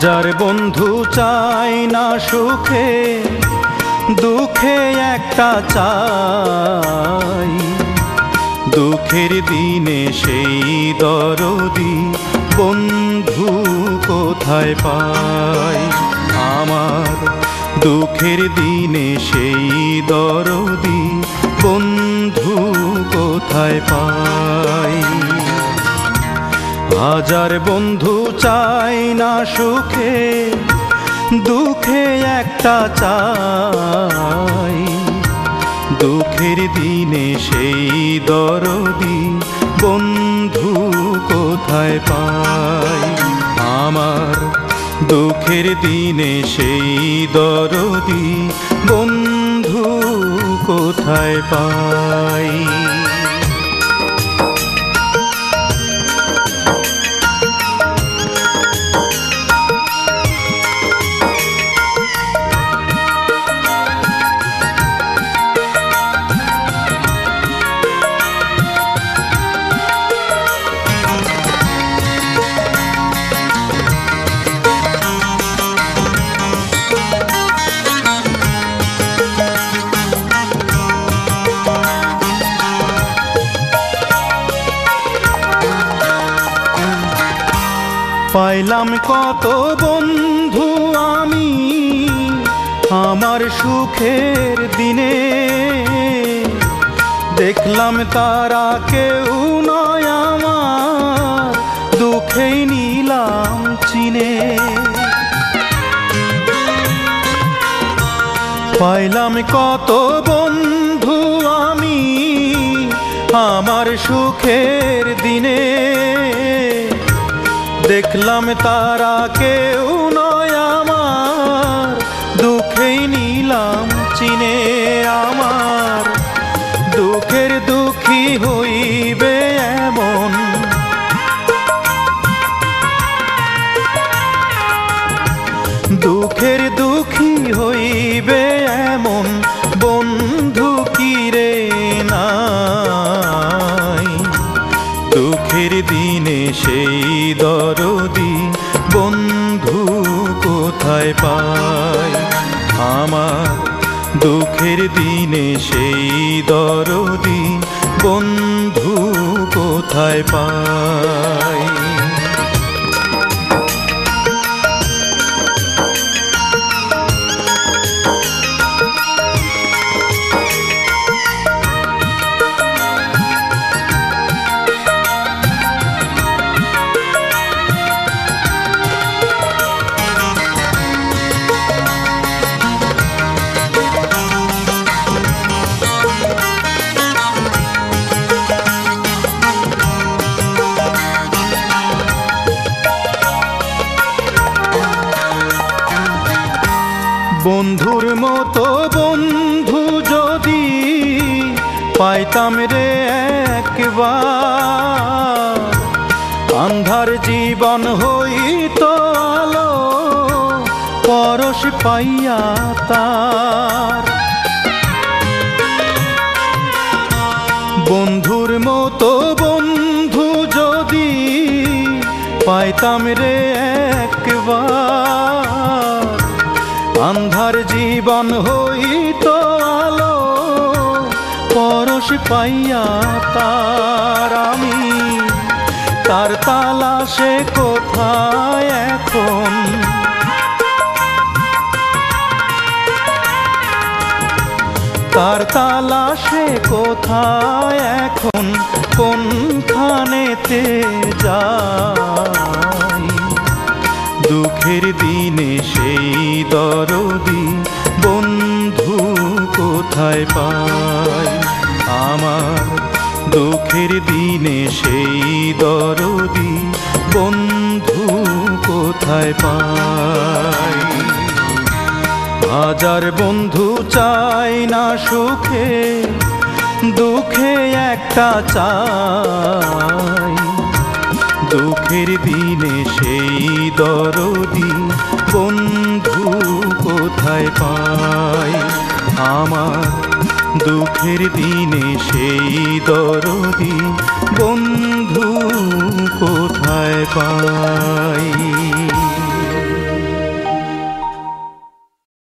হাজার বন্ধু চাই না সুখে দুঃখে একটা চাই, দুঃখের দিনে সেই দরদি বন্ধু কোথায় পাই। আমার দুঃখের দিনে সেই দরদি বন্ধু কোথায় পাই। হাজার বন্ধু চাই না সুখে দুঃখে একটা চাই, দুঃখের দিনে সেই দরদি বন্ধু কোথায় পাই। আমার দুঃখের দিনে সেই দরদি বন্ধু কোথায় পাই। পাইলাম কত বন্ধু আমি আমার সুখের দিনে, দেখলাম তারা কেউ নয় আমার দুঃখেই নিলাম চিনে। পাইলাম কত বন্ধু আমি আমার সুখের দিনে, দেখলাম তারা কেউ নয় আমার দুঃখেই নিলাম চিনে। আমার দুঃখের দুঃখী হইবে এমন, দুঃখের দুঃখী হইবে এমন বন্ধু কি রে নাই। দুঃখের দিনে সেই দরদি বন্ধু কোথায় পাই। আমার দুঃখের দিনে সেই দরদি বন্ধু কোথায় পাই। বন্ধুর মতো বন্ধু যদি পাইতাম রে একবার, আন্ধার জীবন হইতো আলো পরশ পাইয়া তার। বন্ধুর মতো বন্ধু যদি পাইতাম রে একবার, আন্ধার জীবন হইতো আলো পরশ পাইয়া তার। আমি তার তালাশে কোথায় এখন, তার তালাশে কোথায় এখন, কোনখানেতে যাই। দুঃখের দিনে সেই দরদি বন্ধু কোথায় পাই। আমার দুঃখের দিনে সেই দরদি বন্ধু কোথায় পাই। হাজার বন্ধু চাই না সুখে দুঃখে একটা চাই, দুঃখের দিনে সেই দরদি বন্ধু কোথায় পাই। আমার দুঃখের দিনে সেই দরদি বন্ধু কোথায় পাই।